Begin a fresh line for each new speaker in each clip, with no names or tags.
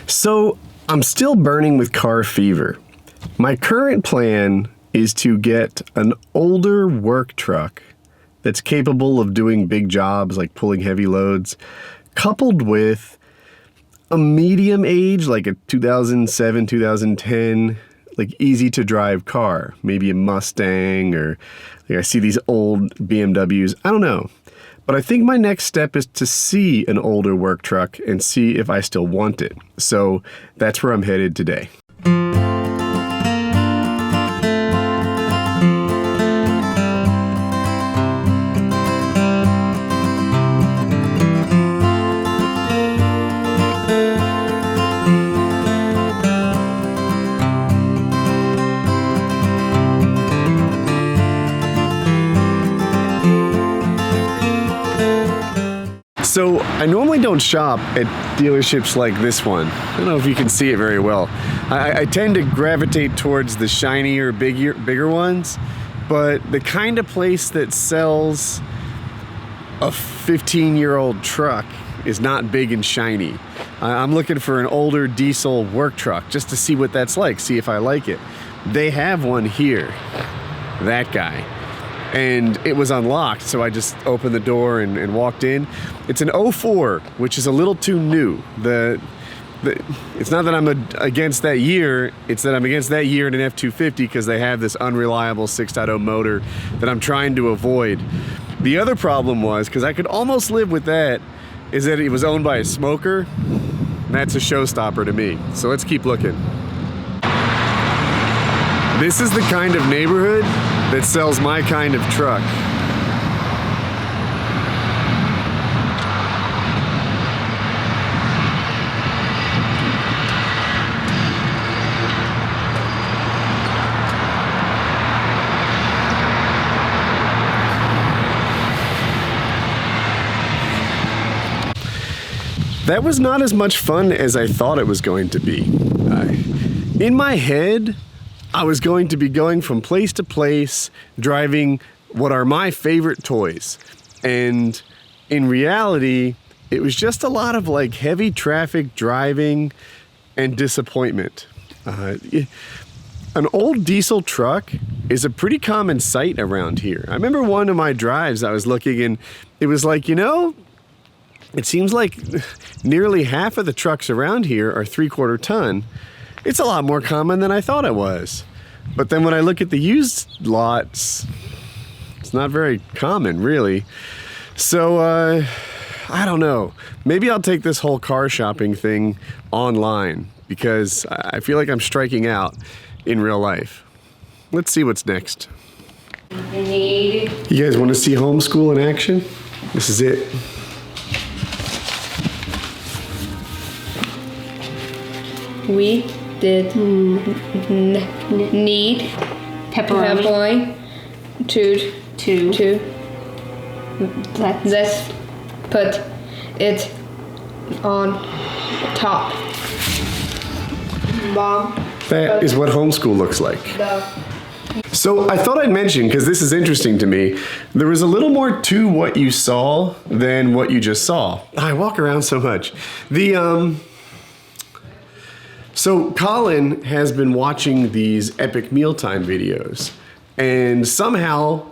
So I'm still burning with car fever. My current plan is to get an older work truck that's capable of doing big jobs like pulling heavy loads, coupled with a medium age, like a 2007, 2010, like easy to drive car, maybe a Mustang, or like I see these old BMWs, I don't know. But I think my next step is to see an older work truck and see if I still want it. So that's where I'm headed today. So I normally don't shop at dealerships like this one. I don't know if you can see it very well. I tend to gravitate towards the shinier, bigger ones, but the kind of place that sells a 15-year-old truck is not big and shiny. I'm looking for an older diesel work truck just to see what that's like, see if I like it. They have one here, that guy. And it was unlocked, so I just opened the door and walked in. It's an 04, which is a little too new. It's not that I'm against that year, it's that I'm against that year in an F-250 because they have this unreliable 6.0 motor that I'm trying to avoid. The other problem was, because I could almost live with that, is that it was owned by a smoker. That's a showstopper to me. So let's keep looking. This is the kind of neighborhood that sells my kind of truck. That was not as much fun as I thought it was going to be. In my head, I was going to be going from place to place, driving what are my favorite toys. And in reality, it was just a lot of like heavy traffic driving and disappointment. An old diesel truck is a pretty common sight around here. I remember one of my drives I was looking and it was like, you know, it seems like nearly half of the trucks around here are 3/4 ton. It's a lot more common than I thought it was. But then when I look at the used lots, it's not very common, really. So, I don't know. Maybe I'll take this whole car shopping thing online because I feel like I'm striking out in real life. Let's see what's next. You guys want to see homeschool in action? This is it.
We did need pepperoni to let's put it on top. Mom.
That is what homeschool looks like. So I thought I'd mention, because this is interesting to me, there was a little more to what you saw than what you just saw. I walk around so much. So Colin has been watching these Epic Mealtime videos, and somehow,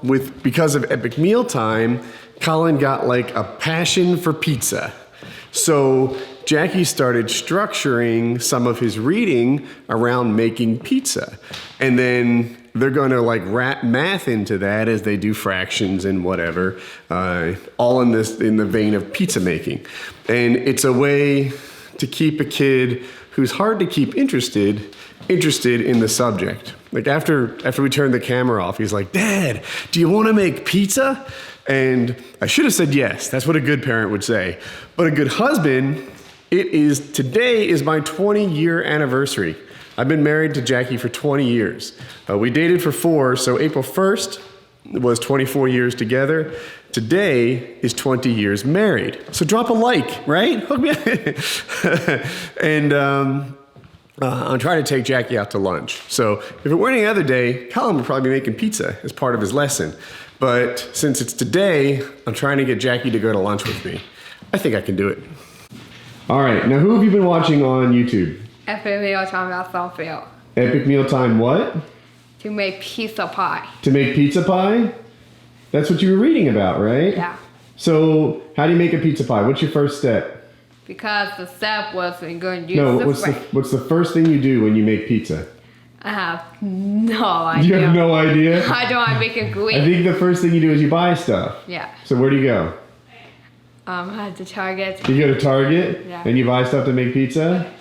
because of Epic Mealtime, Colin got like a passion for pizza. So Jackie started structuring some of his reading around making pizza, and then they're going to like wrap math into that as they do fractions and whatever, all in the vein of pizza making, and it's a way to keep a kid who's hard to keep interested in the subject. Like after we turned the camera off, he's like, "Dad, do you want to make pizza?" And I should have said yes. That's what a good parent would say. But a good husband, today is my 20-year anniversary. I've been married to Jackie for 20 years. We dated for 4, so April 1st was 24 years together. Today is 20 years married. So drop a like, right? Hook me up. And I'm trying to take Jackie out to lunch. So if it were any other day, Colin would probably be making pizza as part of his lesson. But since it's today, I'm trying to get Jackie to go to lunch with me. I think I can do it. All right, now who have you been watching on YouTube?
Epic Mealtime about something.
Epic Mealtime what?
To make pizza pie.
To make pizza pie? That's what you were reading about, right?
Yeah.
So, how do you make a pizza pie? What's your first step?
Because the step wasn't going to use
what's the first thing you do when you make pizza?
I have no idea.
You have no idea?
How do I make it gooey?
I think the first thing you do is you buy stuff.
Yeah.
So where do you go?
I had to Target.
You go to Target
Yeah.
and you buy stuff to make pizza?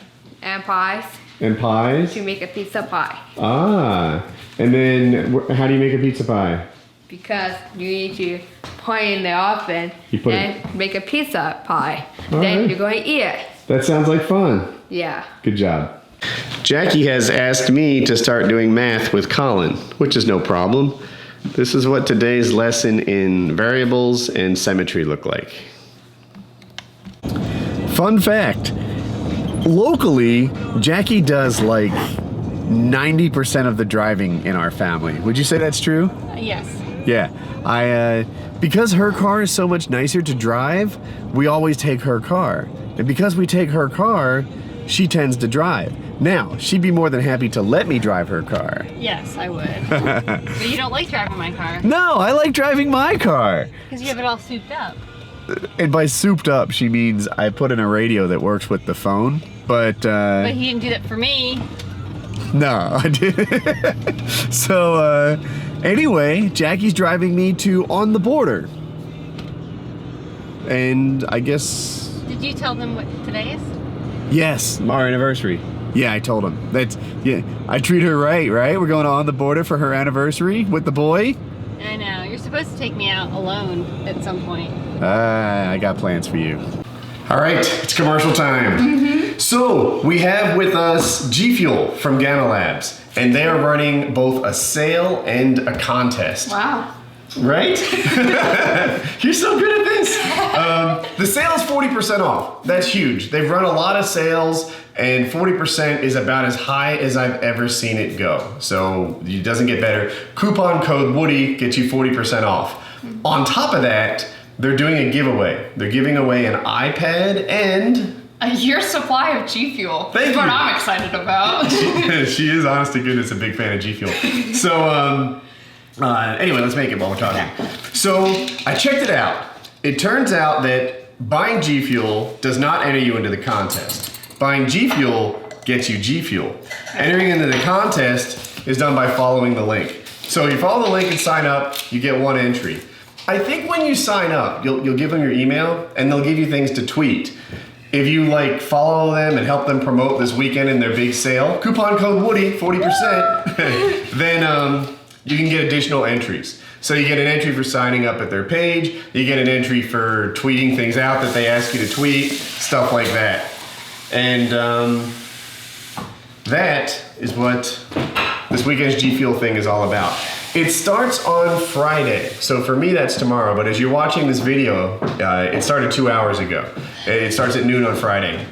And pies.
And pies?
To make a pizza pie.
Ah. And then how do you make a pizza pie?
Because you need to put it in the oven and make a pizza pie. Then you're going to eat it.
That sounds like fun.
Yeah.
Good job. Jackie has asked me to start doing math with Colin, which is no problem. This is what today's lesson in variables and symmetry look like. Fun fact. Locally, Jackie does like 90% of the driving in our family. Would you say that's true?
Yes.
Yeah. Because her car is so much nicer to drive, we always take her car. And because we take her car, she tends to drive. Now, she'd be more than happy to let me drive her car.
Yes, I would. But you don't like driving my car.
No, I like driving my car.
Because you have it all souped up.
And by souped up, she means I put in a radio that works with the phone. But
But he didn't do that for me.
no, I didn't. So, anyway, Jackie's driving me to On the Border. And I guess...
Did you tell them what today is?
Yes, our anniversary. Yeah, I told him. I treat her right? We're going On the Border for her anniversary with the boy.
I know. You're supposed to take me out alone at some point.
I got plans for you. All right, it's commercial time. So we have with us GFuel from Timelapse, and they are running both a sale and a contest.
Wow.
Right? You're so good at this. The sale is 40% off. That's huge. They've run a lot of sales, and 40% is about as high as I've ever seen it go. So it doesn't get better. Coupon code Woody gets you 40% off. On top of that, they're doing a giveaway. They're giving away an iPad and...
a year's supply of GFuel.
Thank
That's what
you.
I'm excited about.
She is, honest to goodness, a big fan of GFuel. So, anyway, let's make it while we're talking. So, I checked it out. It turns out that buying GFuel does not enter you into the contest. Buying GFuel gets you GFuel. Entering into the contest is done by following the link. So, you follow the link and sign up, you get one entry. I think when you sign up, you'll give them your email, and they'll give you things to tweet. If you follow them and help them promote this weekend in their big sale, coupon code Woody, 40%, then you can get additional entries. So you get an entry for signing up at their page, you get an entry for tweeting things out that they ask you to tweet, stuff like that. And that is what this weekend's GFuel thing is all about. It starts on Friday, so for me that's tomorrow, but as you're watching this video, it started 2 hours ago. It starts at noon on Friday.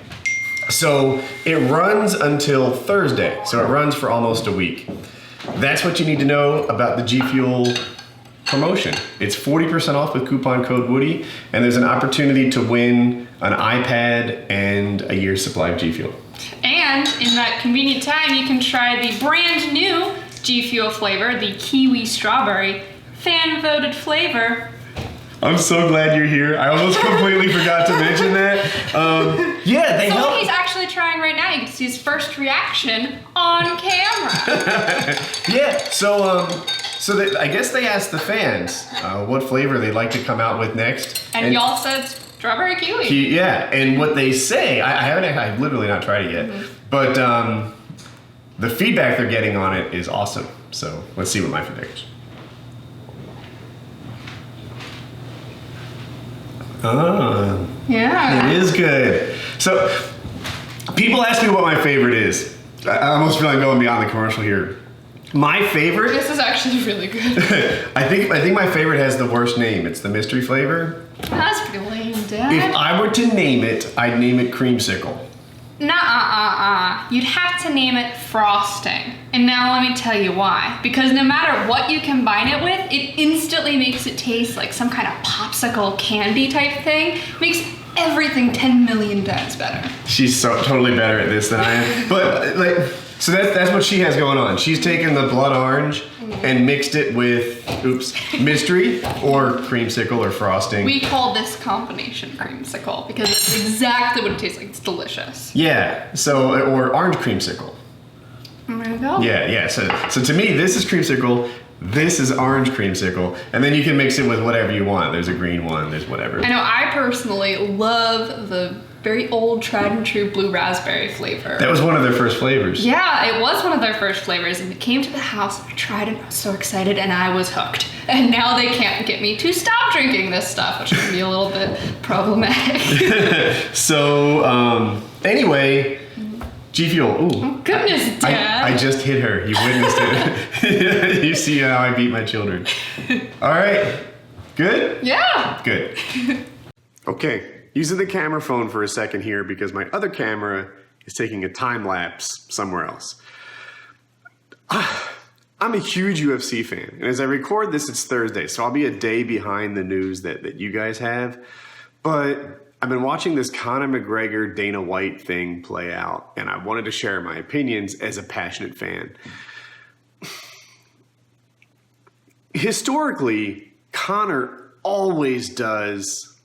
So it runs until Thursday, so it runs for almost a week. That's what you need to know about the GFuel promotion. It's 40% off with coupon code Woody, and there's an opportunity to win an iPad and a year's supply of GFuel.
And in that convenient time, you can try the brand new GFuel flavor, the kiwi strawberry, fan voted flavor.
I'm so glad you're here. I almost completely forgot to mention that. Yeah, they
So
help.
what he's actually trying right now, you can see his first reaction on camera.
Yeah, so I guess they asked the fans what flavor they'd like to come out with next.
And y'all said strawberry kiwi.
Yeah, and what they say, I've literally not tried it yet, but the feedback they're getting on it is awesome. So let's see what my feedback is.
Yeah.
It is good. So people ask me what my favorite is. I almost feel like going beyond the commercial here. My favorite,
This is actually really good.
I think my favorite has the worst name. It's the mystery flavor.
That's pretty lame, Dad.
If I were to name it, I'd name it creamsicle.
Nuh-uh-uh-uh. You'd have to name it frosting. And now let me tell you why. Because no matter what you combine it with, it instantly makes it taste like some kind of popsicle candy type thing. Makes everything 10 million times better.
She's so totally better at this than I am. But like, so that's what she has going on. She's taken the blood orange and mixed it with, mystery or creamsicle or frosting.
We call this combination creamsicle because it's exactly what it tastes like. It's delicious.
Yeah. So or orange creamsicle.
There you go.
Yeah. So to me, this is creamsicle. This is orange creamsicle, and then you can mix it with whatever you want. There's a green one, there's whatever.
I know I personally love the very old tried and true blue raspberry flavor.
That was one of their first flavors.
Yeah, it was one of their first flavors, and it came to the house, and I tried it, and I was so excited, and I was hooked. And now they can't get me to stop drinking this stuff, which can be a little bit problematic.
So, anyway, GFuel. Ooh.
Oh, goodness, Dad.
I just hit her. You witnessed it. You see how I beat my children. All right. Good?
Yeah.
Good. Okay. Using the camera phone for a second here because my other camera is taking a time lapse somewhere else. I'm a huge UFC fan. And as I record this, it's Thursday. So I'll be a day behind the news that you guys have. But I've been watching this Conor McGregor Dana White thing play out, and I wanted to share my opinions as a passionate fan. Historically, Conor always does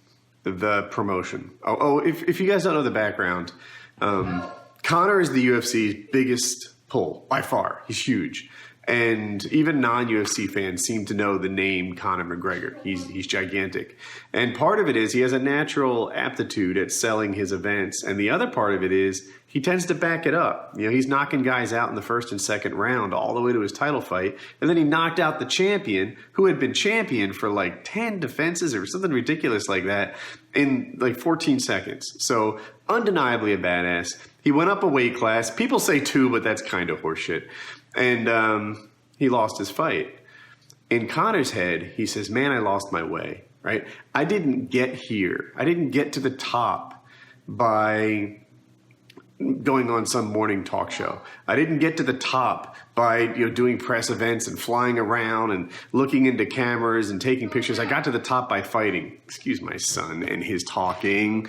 the promotion. If you guys don't know the background, Conor is the UFC's biggest pull by far. He's huge. And even non-UFC fans seem to know the name Conor McGregor. He's gigantic. And part of it is he has a natural aptitude at selling his events. And the other part of it is he tends to back it up. You know, he's knocking guys out in the first and second round all the way to his title fight. And then he knocked out the champion who had been champion for like 10 defenses or something ridiculous like that in like 14 seconds. So undeniably a badass. He went up a weight class. People say 2, but that's kind of horseshit. And he lost his fight. In Conor's head, he says, man, I lost my way, right? I didn't get here. I didn't get to the top by going on some morning talk show. I didn't get to the top by doing press events and flying around and looking into cameras and taking pictures. I got to the top by fighting. Excuse my son and his talking.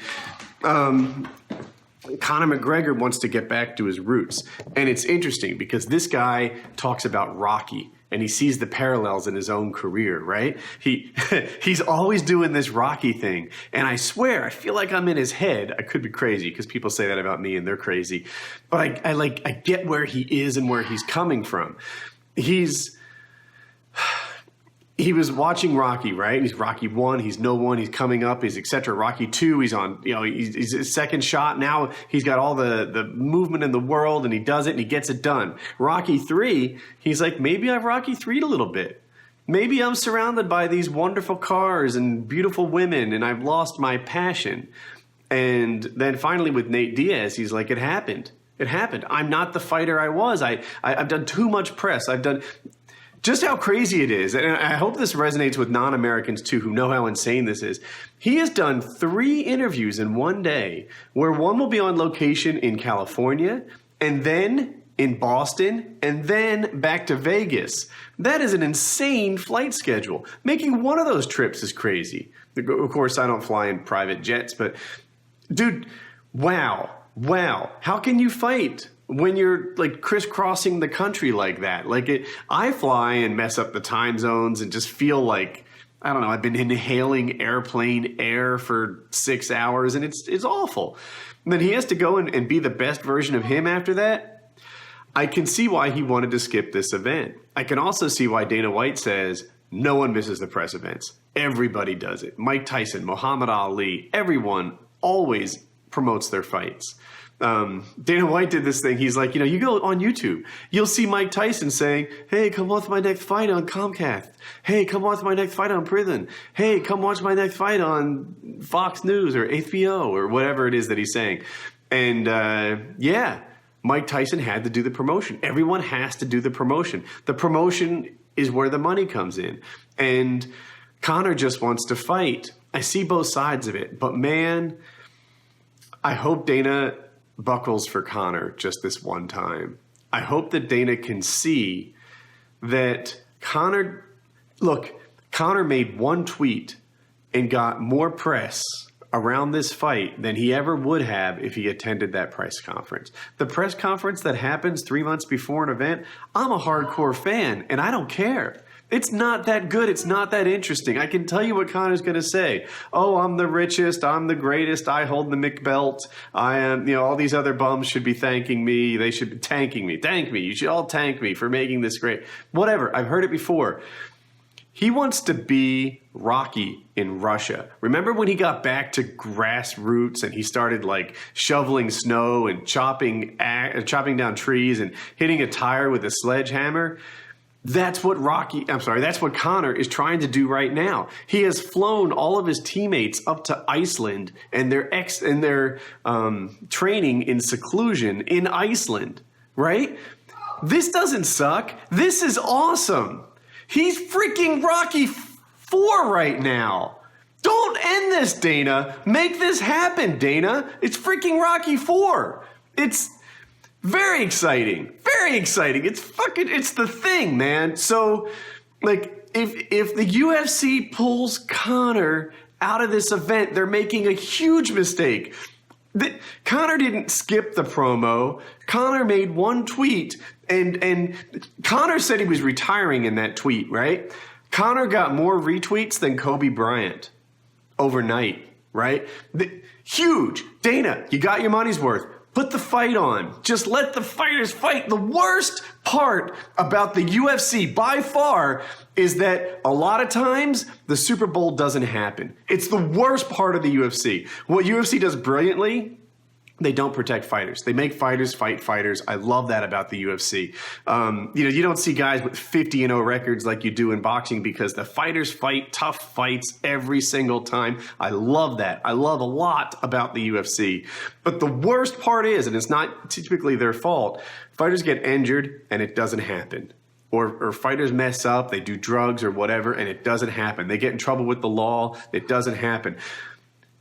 Conor McGregor wants to get back to his roots. And it's interesting because this guy talks about Rocky and he sees the parallels in his own career, right? He's always doing this Rocky thing. And I swear, I feel like I'm in his head. I could be crazy because people say that about me and they're crazy. But I get where he is and where he's coming from. He was watching Rocky, right? He's Rocky 1, he's no one, he's coming up, he's etc. Rocky 2, he's on, he's his second shot. Now he's got all the movement in the world and he does it and he gets it done. Rocky 3, he's like, maybe I've Rocky 3'd a little bit. Maybe I'm surrounded by these wonderful cars and beautiful women and I've lost my passion. And then finally with Nate Diaz, he's like, it happened. It happened. I'm not the fighter I was. I've done too much press. I've done... Just how crazy it is, and I hope this resonates with non-Americans too who know how insane this is. He has done 3 interviews in one day where one will be on location in California and then in Boston and then back to Vegas. That is an insane flight schedule. Making one of those trips is crazy. Of course, I don't fly in private jets, but dude, wow. How can you fight when you're like crisscrossing the country like that? I fly and mess up the time zones and just feel like, I don't know, I've been inhaling airplane air for 6 hours and it's awful. And then he has to go and be the best version of him after that. I can see why he wanted to skip this event. I can also see why Dana White says no one misses the press events. Everybody does it. Mike Tyson, Muhammad Ali, everyone always promotes their fights. Dana White did this thing. He's like, you go on YouTube, you'll see Mike Tyson saying, hey, come watch my next fight on Comcast. Hey, come watch my next fight on Prison. Hey, come watch my next fight on Fox News or HBO or whatever it is that he's saying. And Mike Tyson had to do the promotion. Everyone has to do the promotion. The promotion is where the money comes in. And Conor just wants to fight. I see both sides of it. But man, I hope Dana buckles for Conor just this one time. I hope that Dana can see that Conor made one tweet and got more press around this fight than he ever would have if he attended that press conference. The press conference that happens 3 months before an event, I'm a hardcore fan, and I don't care. It's not that good. It's not that interesting. I can tell you what Conor's going to say. Oh, I'm the richest. I'm the greatest. I hold the McBelt. I am, all these other bums should be thanking me. They should be tanking me. Thank me. You should all tank me for making this great. Whatever. I've heard it before. He wants to be Rocky in Russia. Remember when he got back to grassroots and he started like shoveling snow and chopping down trees and hitting a tire with a sledgehammer? That's what that's what Conor is trying to do right now. He has flown all of his teammates up to Iceland and their training in seclusion in Iceland, right? This doesn't suck. This is awesome. He's freaking Rocky 4 right now. Don't end this, Dana. Make this happen, Dana. It's freaking Rocky 4. It's very exciting. Very exciting. It's the thing, man. So, like, if the UFC pulls Conor out of this event, they're making a huge mistake. Conor didn't skip the promo. Conor made one tweet, and Conor said he was retiring in that tweet, right? Conor got more retweets than Kobe Bryant overnight, right? Huge. Dana, you got your money's worth. Put the fight on. Just let the fighters fight. The worst part about the UFC by far is that a lot of times the Super Bowl doesn't happen. It's the worst part of the UFC. What UFC does brilliantly, they don't protect fighters. They make fighters fight fighters. I love that about the UFC. You don't see guys with 50-0 records like you do in boxing because the fighters fight tough fights every single time. I love that. I love a lot about the UFC. But the worst part is, and it's not typically their fault, fighters get injured and it doesn't happen. Or fighters mess up, they do drugs or whatever, and it doesn't happen. They get in trouble with the law, it doesn't happen.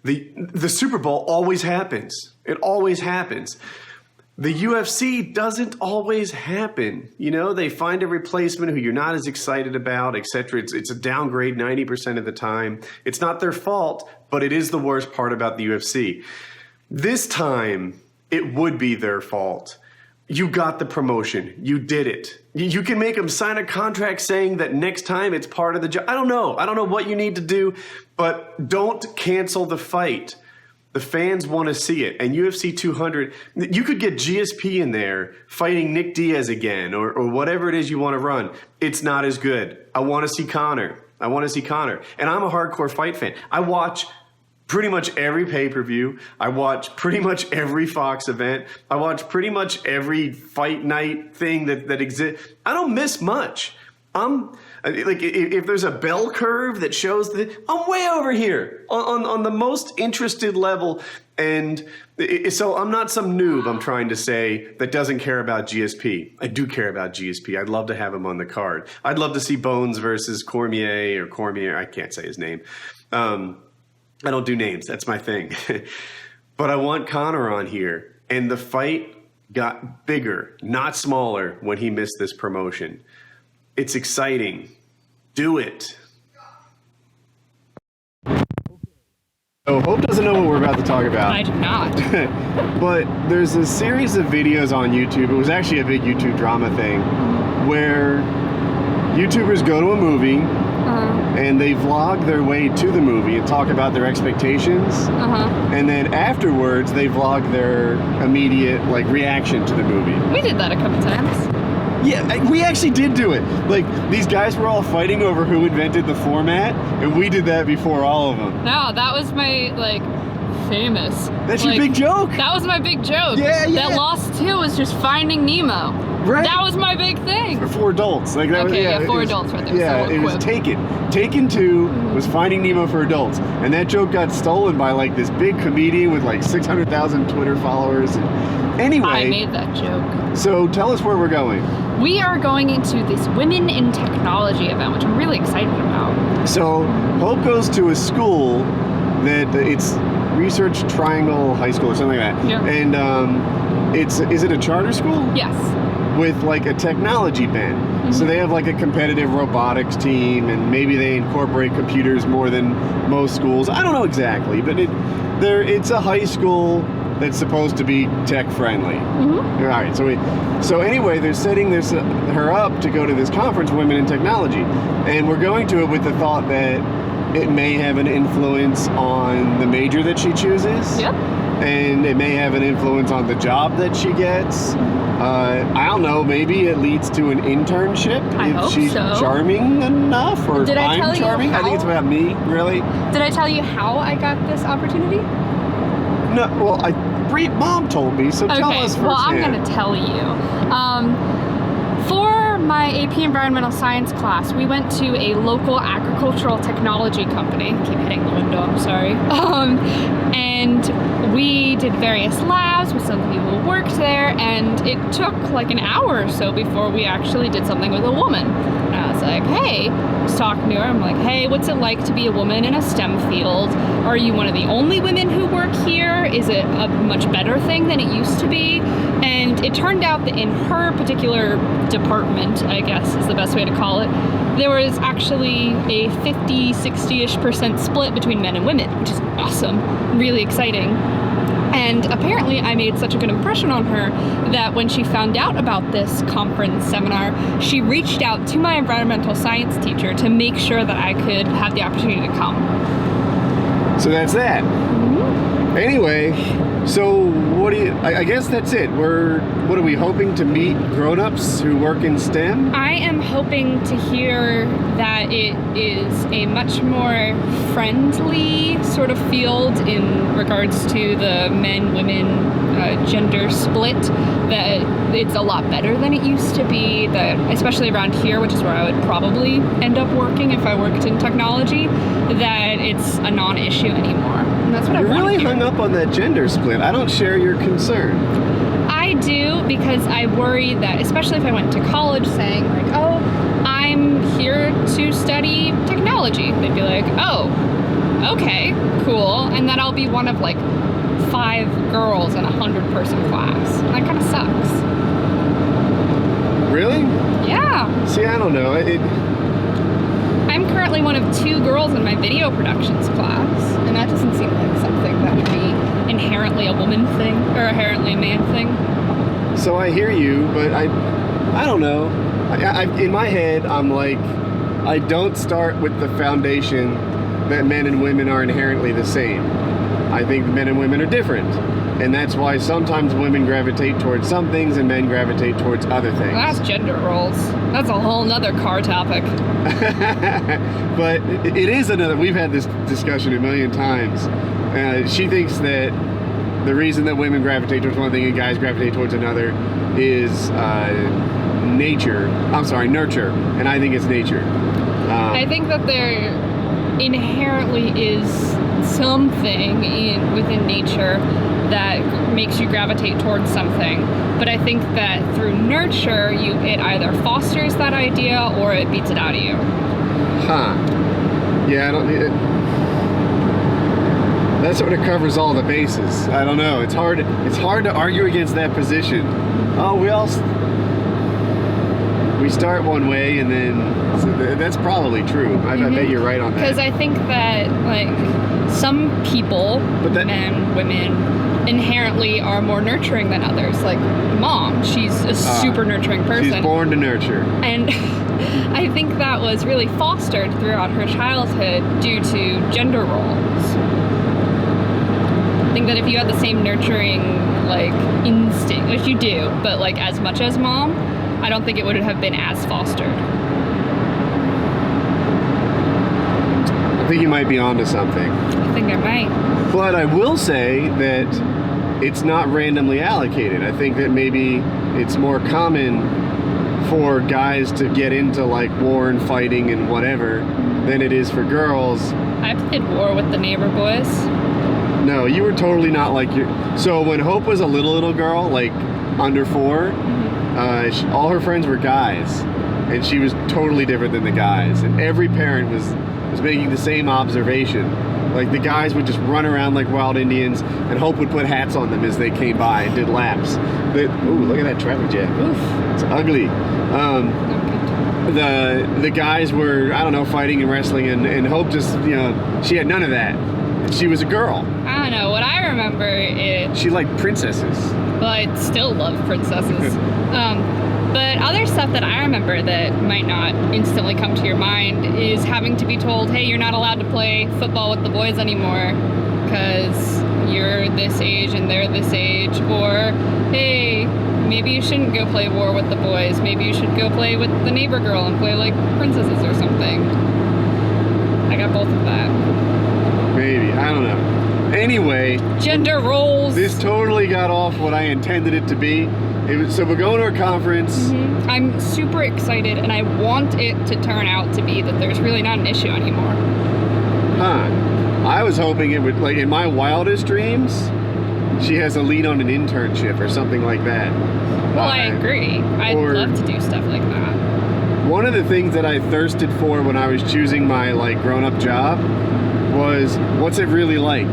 The Super Bowl always happens. It always happens. The UFC doesn't always happen. They find a replacement who you're not as excited about, etc. It's a downgrade 90% of the time. It's not their fault, but it is the worst part about the UFC. This time, it would be their fault. You got the promotion. You did it. You can make them sign a contract saying that next time it's part of the job. I don't know. I don't know what you need to do, but don't cancel the fight. The fans want to see it. And UFC 200, you could get GSP in there fighting Nick Diaz again or whatever it is you want to run. It's not as good. I want to see Conor. And I'm a hardcore fight fan. I watch pretty much every pay-per-view. I watch pretty much every Fox event. I watch pretty much every fight night thing that exists. I don't miss much. If there's a bell curve that shows that I'm way over here on the most interested level. And so I'm not some noob, I'm trying to say, that doesn't care about GSP. I do care about GSP. I'd love to have him on the card. I'd love to see Bones versus Cormier. I can't say his name. I don't do names. That's my thing. But I want Conor on here. And the fight got bigger, not smaller, when he missed this promotion. It's exciting. Do it. So Hope doesn't know what we're about to talk about.
I do not.
But there's a series of videos on YouTube. It was actually a big YouTube drama thing where YouTubers go to a movie and they vlog their way to the movie and talk about their expectations. And then afterwards, they vlog their immediate reaction to the movie.
We did that a couple times.
Yeah, we actually did do it. These guys were all fighting over who invented the format, and we did that before all of them.
No, that was my, famous.
That's your big joke.
That was my big joke.
Yeah.
That Lost 2 was just Finding Nemo.
Right.
That was my big thing.
For adults.
For adults right there.
Yeah,
so
it was Taken. Taken 2 was Finding Nemo for adults. And that joke got stolen by this big comedian with 600,000 Twitter followers. Anyway.
I made that joke.
So tell us where we're going.
We are going into this Women in Technology event, which I'm really excited about.
So Hope goes to a school that it's Research Triangle High School or something like that.
Yeah.
And is it a charter school?
Yes.
with like a technology bent. So they have like a competitive robotics team, and maybe they incorporate computers more than most schools. I don't know exactly, but it's a high school that's supposed to be tech friendly. All right, so anyway, they're setting her up to go to this conference, Women in Technology, and we're going to it with the thought that it may have an influence on the major that she chooses.
Yep.
And it may have an influence on the job that she gets. I don't know, maybe it leads to an internship
I
if
hope
she's
so.
charming enough, or
Did I
I'm
tell you
charming. I think it's
how?
about me, really.
Did I tell you how I got this opportunity?
No, well, Mom told me, so tell us firsthand.
Well, I'm going to tell you. For my AP Environmental Science class, we went to a local agricultural technology company. Keep hitting the window, I'm sorry. And we did various labs with some people who worked there, and it took like an hour or so before we actually did something with a woman. And I was like, hey, I was talking to her, I'm like, hey, what's it like to be a woman in a STEM field? Are you one of the only women who work here? Is it a much better thing than it used to be? And it turned out that in her particular department, I guess is the best way to call it, there was actually a 50-60-ish% split between men and women, which is awesome, really exciting. And apparently I made such a good impression on her that when she found out about this conference seminar, she reached out to my environmental science teacher to make sure that I could have the opportunity to come.
So that's that. Anyway, so what do you, I guess that's it. What are we hoping to meet grown-ups who work in STEM?
I am hoping to hear that it is a much more friendly sort of field in regards to the men-women gender split, that it's a lot better than it used to be, that especially around here, which is where I would probably end up working if I worked in technology, that it's a non-issue anymore. And that's what I want to hear.
You're really hung up on that gender split. I don't share your concern.
I do, because I worry that, especially if I went to college saying like, oh, I'm here to study technology, they'd be like, oh, okay, cool, and then I'll be one of like 5 girls in a 100-person class. That kind of sucks.
Really?
Yeah.
See, I don't know.
I'm currently one of 2 girls in my video productions class, and that doesn't seem like something that would be inherently a woman thing, or inherently a man thing.
So I hear you, but I don't know. In my head, I'm like, I don't start with the foundation that men and women are inherently the same. I think men and women are different. And that's why sometimes women gravitate towards some things and men gravitate towards other things.
Well, that's gender roles. That's a whole nother car topic.
But it is another, we've had this discussion a million times. She thinks that the reason that women gravitate towards one thing and guys gravitate towards another is nurture. And I think it's nature.
I think that there inherently is something within nature that makes you gravitate towards something, but I think that through nurture, it either fosters that idea or it beats it out of you.
Yeah, I don't need it. That sort of covers all the bases. I don't know. It's hard to argue against that position. Oh, we start one way, and then so that's probably true. I bet you're right on that.
Because I think that like some people, men, women, inherently are more nurturing than others. Like Mom, she's a super nurturing person.
She's born to nurture.
And I think that was really fostered throughout her childhood due to gender roles. I think that if you had the same nurturing like instinct, which you do, but like as much as Mom, I don't think it would have been as fostered.
I think you might be onto something.
I think I might.
But I will say that it's not randomly allocated. I think that maybe it's more common for guys to get into like war and fighting and whatever than it is for girls.
I played war with the neighbor boys.
No, you were totally not like so when Hope was a little girl, like under 4, all her friends were guys, and she was totally different than the guys, and every parent was making the same observation, Like the guys would just run around like wild Indians, and Hope would put hats on them as they came by and did laps. But ooh, look at that traffic jam. Oof, it's ugly. The guys were, I don't know, fighting and wrestling, and Hope just, you know, she had none of that. She was a girl.
I don't know. What I remember is
She liked princesses.
well, I still love princesses. But other stuff that I remember that might not instantly come to your mind is having to be told, hey, you're not allowed to play football with the boys anymore because you're this age and they're this age. Or, hey, maybe you shouldn't go play war with the boys. Maybe you should go play with the neighbor girl and play like princesses or something. I got both of that.
Maybe, I don't know. Anyway,
Gender roles.
this totally got off what I intended it to be. So we're going to a conference.
I'm super excited, and I want it to turn out to be that there's really not an issue anymore.
I was hoping it would, like in my wildest dreams, she has a lead on an internship or something like that.
Well, I agree. I'd
or-
love to do stuff like that.
One of the things that I thirsted for when I was choosing my like grown-up job was, what's it really like?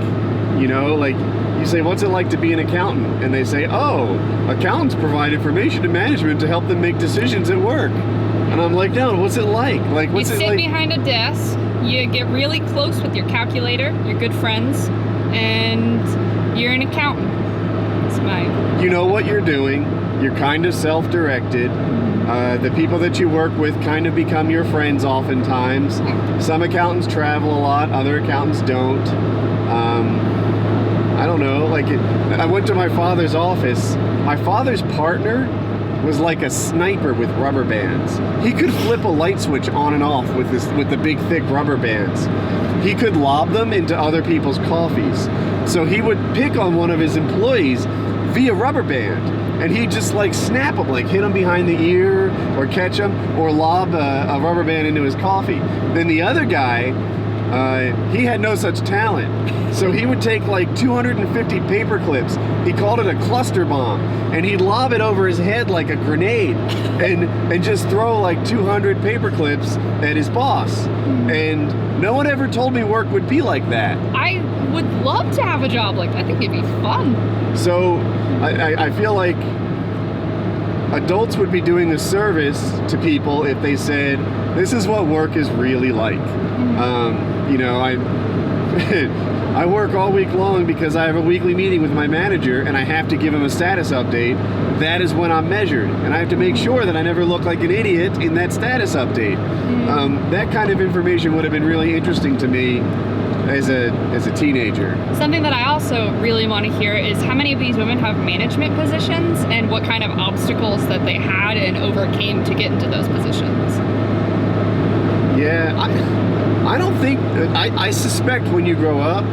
You know, like you say, what's it like to be an accountant? And they say, oh, accountants provide information to management to help them make decisions at work. And I'm like, no, what's it like? Like, what's
You
it
sit
like?
behind a desk, you get really close with your calculator, you're good friends, and you're an accountant. It's my...
You know what you're doing. You're kind of self-directed. The people that you work with kind of become your friends oftentimes. Some accountants travel a lot, other accountants don't. I don't know, like I went to my father's office. My father's partner was like a sniper with rubber bands. He could flip a light switch on and off with the big thick rubber bands. He could lob them into other people's coffees. So he would pick on one of his employees via rubber band, and he'd just like snap him, like hit him behind the ear or catch him or lob a rubber band into his coffee. Then the other guy, he had no such talent. So he would take like 250 paper clips. He called it a cluster bomb, and he'd lob it over his head like a grenade, and just throw like 200 paper clips at his boss. And no one ever told me work would be like that.
I would love to have a job like that. I think it'd be fun.
So I feel like adults would be doing a service to people if they said, this is what work is really like. You know, I work all week long because I have a weekly meeting with my manager and I have to give him a status update. That is when I'm measured, and I have to make sure that I never look like an idiot in that status update. That kind of information would have been really interesting to me as a teenager.
Something that I also really want to hear is how many of these women have management positions and what kind of obstacles that they had and overcame to get into those positions.
Yeah, I don't think, I suspect when you grow up,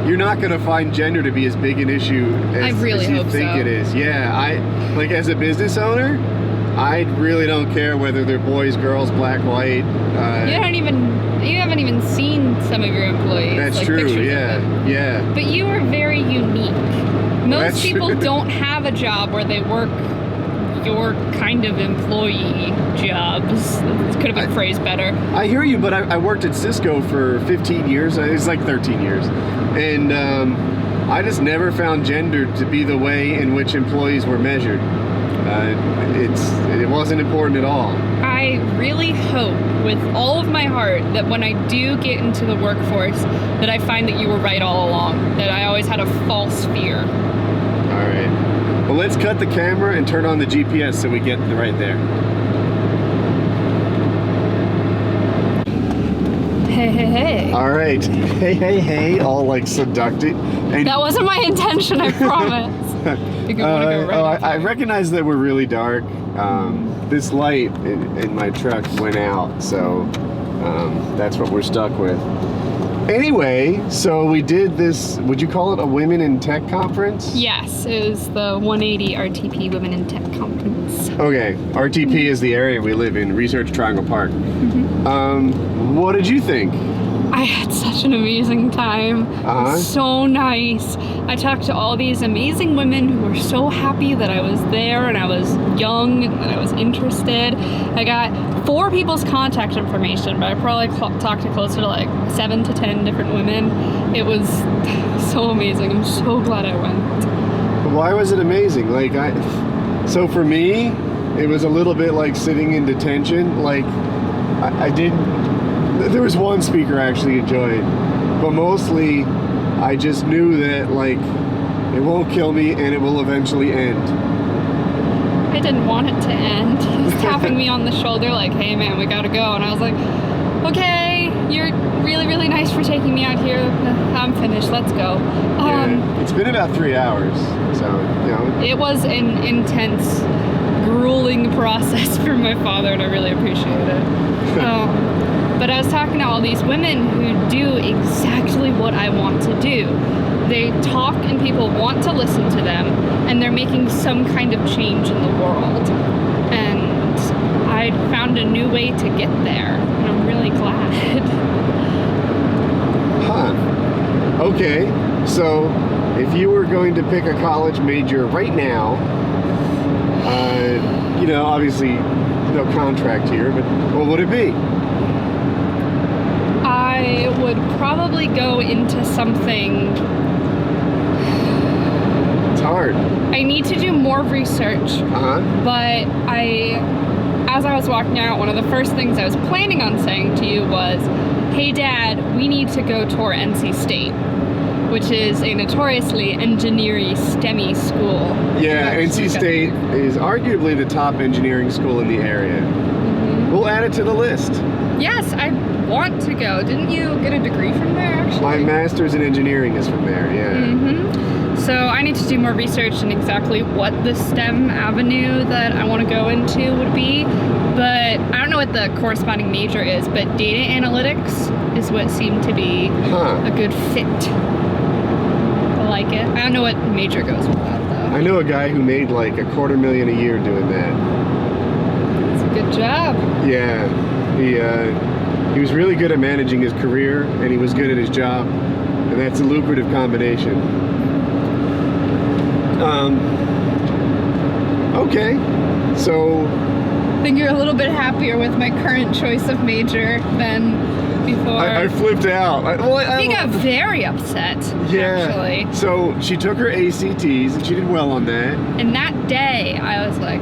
you're not going to find gender to be as big an issue
I really
as you
hope
think
so.
it is. Yeah, like as a business owner, I really don't care whether they're boys, girls, black, white.
You haven't even seen some of your employees.
That's
like
true,
pictures of
yeah,
them.
yeah.
But you are very unique. Most
That's
people
true.
don't have a job where they work your kind of employee jobs. This could have been phrased better.
I hear you, but I worked at Cisco for 15 years. It's like 13 years. And I just never found gender to be the way in which employees were measured. It wasn't important at all.
I really hope with all of my heart that when I do get into the workforce that I find that you were right all along, that I always had a false fear.
All right. Well, let's cut the camera and turn on the GPS so we get right there.
Hey.
All right. Hey, all like seductive. And
That wasn't my intention, I promise. You could want to go right
I recognize that we're really dark. This light in my truck went out, so that's what we're stuck with. Anyway, so we did this, would you call it a Women in Tech conference?
Yes, it was the 180 RTP Women in Tech Conference.
Okay, RTP is the area we live in, Research Triangle Park. What did you think?
I had such an amazing time.
Uh-huh.
So nice. I talked to all these amazing women who were so happy that I was there and I was young and that I was interested. I got 4 people's contact information, but I probably talked to closer to like 7 to 10 different women. It was so amazing. I'm so glad I went.
Why was it amazing? So for me, it was a little bit like sitting in detention. Like, there was one speaker I actually enjoyed, but mostly I just knew that, like, it won't kill me and it will eventually end.
I didn't want it to end. He was tapping me on the shoulder like, hey man, we gotta go. And I was like, okay, you're really, really nice for taking me out here. I'm finished, let's go.
Yeah, it's been about 3 hours, so, you know.
It was an intense, grueling process for my father, and I really appreciate it. But I was talking to all these women who do exactly what I want to do. They talk and people want to listen to them, and they're making some kind of change in the world. And I found a new way to get there, and I'm really glad.
Huh. Okay, so if you were going to pick a college major right now, you know, obviously no contract here, but what would it be?
I would probably go into something.
It's hard.
I need to do more research. But as I was walking out, one of the first things I was planning on saying to you was, hey Dad, we need to go tour NC State, which is a notoriously engineering STEMmy school.
Yeah, NC State is arguably the top engineering school in the area. Mm-hmm. We'll add it to the list.
Yes, I want to go. Didn't you get a degree from there, actually?
My master's in engineering is from there, yeah.
Mm-hmm. So I need to do more research in exactly what the STEM avenue that I want to go into would be. But I don't know what the corresponding major is, but data analytics is what seemed to be a good fit. I like it. I don't know what major goes with that, though.
I know a guy who made like $250,000 a year doing that.
It's a good job.
Yeah, he was really good at managing his career, and he was good at his job, and that's a lucrative combination. Okay, so
I think you're a little bit happier with my current choice of major than before.
I flipped out.
He got very upset, actually.
So she took her ACTs, and she did well on that.
And that day, I was like,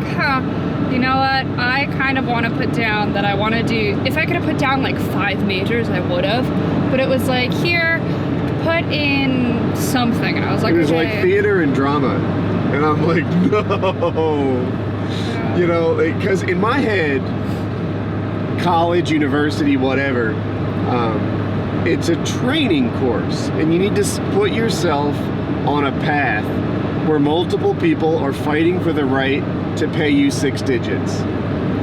you know what? I kind of want to put down that I want to do, if I could have put down like 5 majors, I would have. But it was like, here, put in something. And I was like,
it was
okay.
like theater and drama. And I'm like, no. You know, because in my head, college, university, whatever, it's a training course. And you need to put yourself on a path where multiple people are fighting for the right to pay you 6 digits,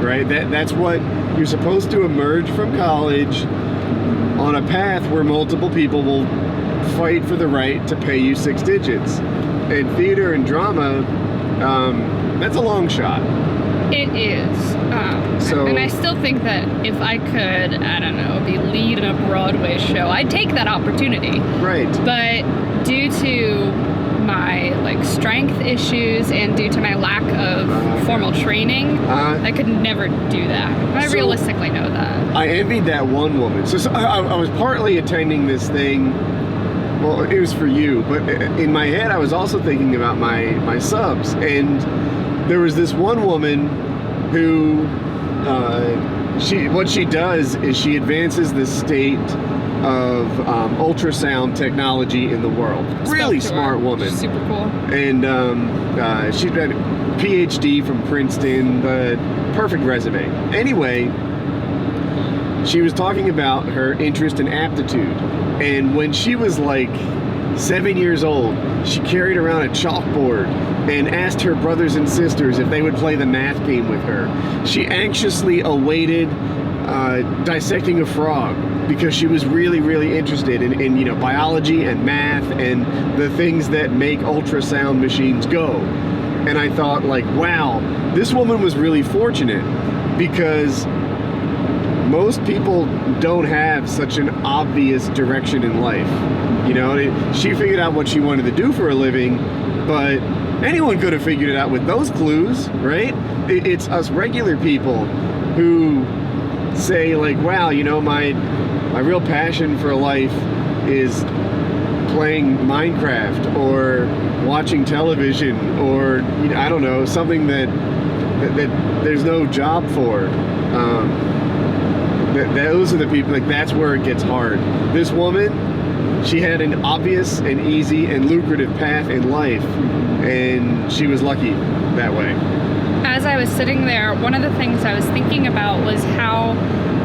right? That's what you're supposed to emerge from college on a path where multiple people will fight for the right to pay you 6 digits. And theater and drama, that's a long shot.
It is. And I still think that if I could, I don't know, be lead in a Broadway show, I'd take that opportunity.
Right.
But due to my strength issues and due to my lack of formal training, I could never do that. I realistically know that.
I envied that one woman. So I was partly attending this thing. Well, it was for you, but in my head, I was also thinking about my subs, and there was this one woman who what she does is she advances the state of ultrasound technology in the world. Really smart woman.
She's super cool.
And she's got a PhD from Princeton, the perfect resume. Anyway, she was talking about her interest and aptitude. And when she was like 7 years old, she carried around a chalkboard and asked her brothers and sisters if they would play the math game with her. She anxiously awaited dissecting a frog because she was really, really interested in biology and math and the things that make ultrasound machines go. And I thought, wow, this woman was really fortunate because most people don't have such an obvious direction in life. She figured out what she wanted to do for a living, but anyone could have figured it out with those clues, right? It's us regular people who say wow, my real passion for life is playing Minecraft or watching television or I don't know, something that there's no job for. Those are the people, like that's where it gets hard. This woman, she had an obvious and easy and lucrative path in life, and she was lucky that way.
As I was sitting there, one of the things I was thinking about was how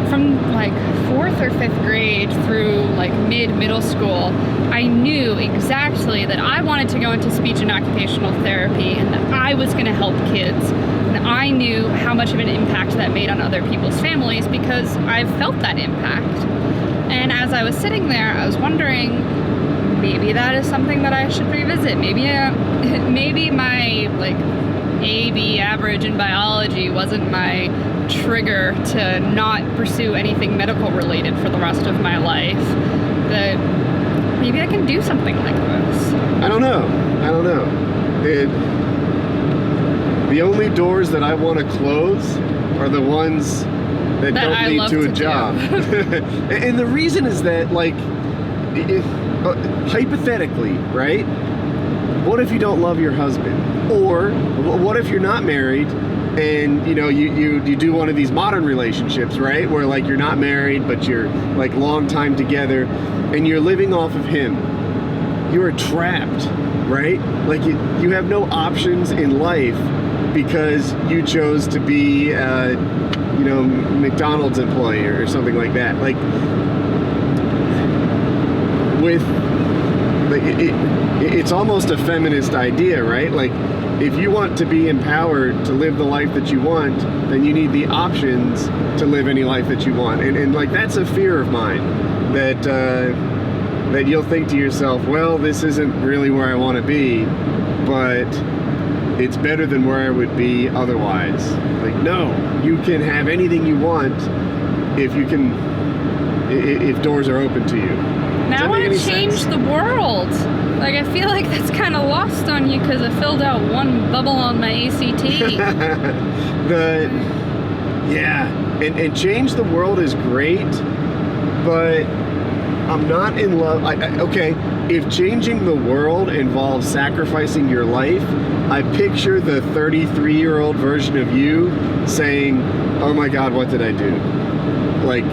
from like 4th or 5th grade through like middle school, I knew exactly that I wanted to go into speech and occupational therapy and that I was going to help kids. And I knew how much of an impact that made on other people's families because I've felt that impact. And as I was sitting there, I was wondering, maybe that is something that I should revisit. Maybe my like A/B average in biology wasn't my trigger to not pursue anything medical related for the rest of my life. That maybe I can do something like this.
I don't know. The only doors that I want to close are the ones that don't lead to a job. And the reason is that, like, hypothetically, right? What if you don't love your husband? Or what if you're not married and you do one of these modern relationships, right? Where like you're not married but you're like long time together and you're living off of him. You're trapped, right? Like you have no options in life because you chose to be McDonald's employee or something like that. Like with like it's almost a feminist idea, right? Like if you want to be empowered to live the life that you want, then you need the options to live any life that you want. And like that's a fear of mine, that you'll think to yourself, well, this isn't really where I want to be, but it's better than where I would be otherwise. Like, no, you can have anything you want if doors are open to you.
Now I want to change the world. Like, I feel like that's kind of lost on you because I filled out one bubble on my ACT.
And change the world is great, but I'm not in love. Okay, if changing the world involves sacrificing your life, I picture the 33-year-old version of you saying, oh my God, what did I do? Like,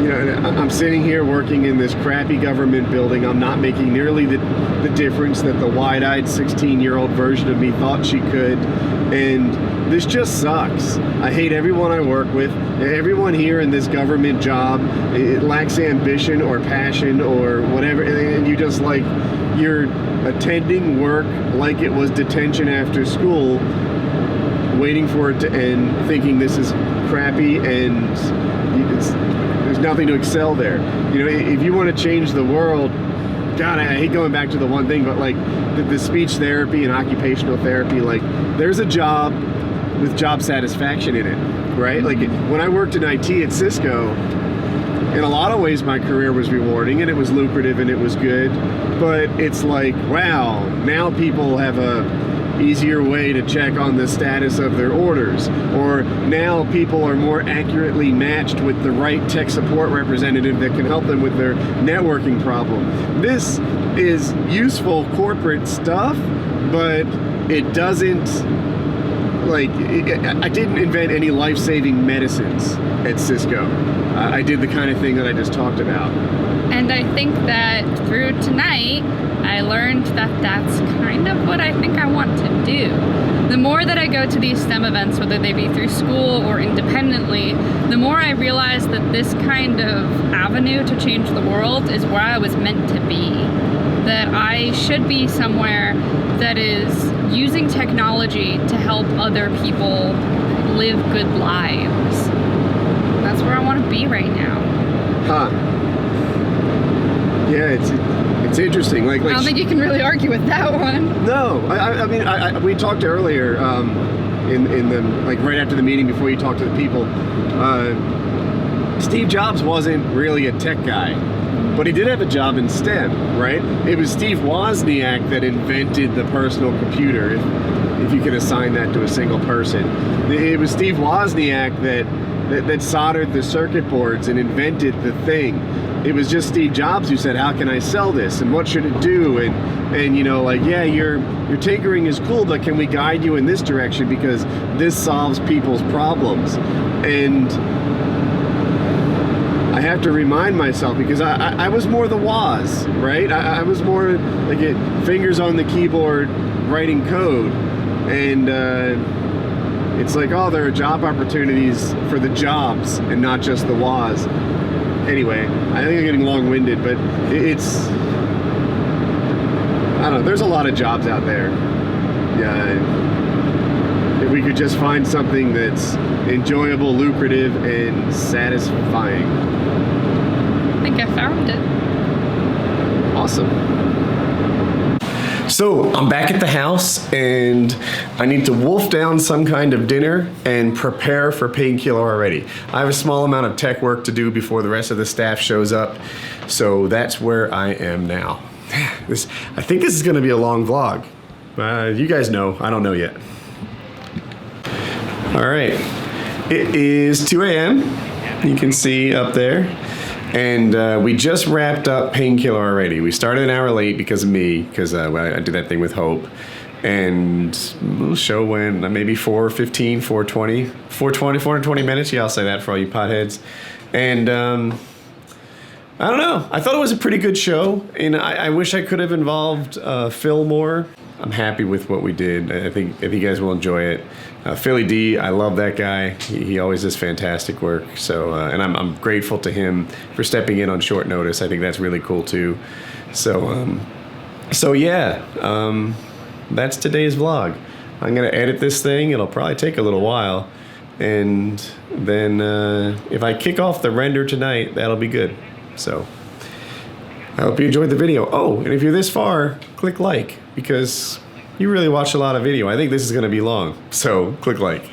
I'm sitting here working in this crappy government building. I'm not making nearly the difference that the wide-eyed 16-year-old version of me thought she could. And this just sucks. I hate everyone I work with. Everyone here in this government job, it lacks ambition or passion or whatever. And you just like, you're attending work like it was detention after school, waiting for it to end, thinking this is crappy and there's nothing to excel there. If you want to change the world, God, I hate going back to the one thing, but like the speech therapy and occupational therapy, like there's a job with job satisfaction in it, right? Like when I worked in IT at Cisco, in a lot of ways my career was rewarding and it was lucrative and it was good, but it's like, wow, now people have a easier way to check on the status of their orders, or now people are more accurately matched with the right tech support representative that can help them with their networking problem. This is useful corporate stuff, but it doesn't, like, I didn't invent any life-saving medicines at Cisco. I did the kind of thing that I just talked about.
And I think that through tonight, I learned that that's kind of what I think I want to do. The more that I go to these STEM events, whether they be through school or independently, the more I realize that this kind of avenue to change the world is where I was meant to be. That I should be somewhere that is using technology to help other people live good lives. That's where I want to be right now.
Huh. Yeah, it's interesting. Like
I don't think you can really argue with that one.
No, I mean, we talked earlier in the like right after the meeting before you talked to the people. Steve Jobs wasn't really a tech guy, but he did have a job in STEM, right? It was Steve Wozniak that invented the personal computer, if you could assign that to a single person. It was Steve Wozniak that soldered the circuit boards and invented the thing. it was just Steve Jobs who said, how can I sell this and what should it do? And you know, like, yeah, your tinkering is cool, but can we guide you in this direction because this solves people's problems? And I have to remind myself, because I was more the was, right? I was more like fingers on the keyboard writing code. And it's like, oh, there are job opportunities for the jobs and not just the was. Anyway, I think I'm getting long-winded, but it's, I don't know, there's a lot of jobs out there. Yeah, if we could just find something that's enjoyable, lucrative, and satisfying.
I think I found it.
Awesome. So I'm back at the house and I need to wolf down some kind of dinner and prepare for Painkiller already. I have a small amount of tech work to do before the rest of the staff shows up. So that's where I am now. I think this is gonna be a long vlog. You guys know, I don't know yet. All right, it is 2 a.m. You can see up there. And we just wrapped up Painkiller already. We started an hour late because of me, because I did that thing with Hope. And the show went maybe 4:15, 4:20, 420 minutes. Yeah, I'll say that for all you potheads. And I don't know. I thought it was a pretty good show. And I wish I could have involved Phil more. I'm happy with what we did. I think you guys will enjoy it. Philly D, I love that guy. He always does fantastic work. So, and I'm grateful to him for stepping in on short notice. I think that's really cool too. So, yeah, that's today's vlog. I'm gonna edit this thing. It'll probably take a little while, and then if I kick off the render tonight, that'll be good. So, I hope you enjoyed the video. Oh, and if you're this far, click like, because you really watched a lot of video. I think this is gonna be long, so click like.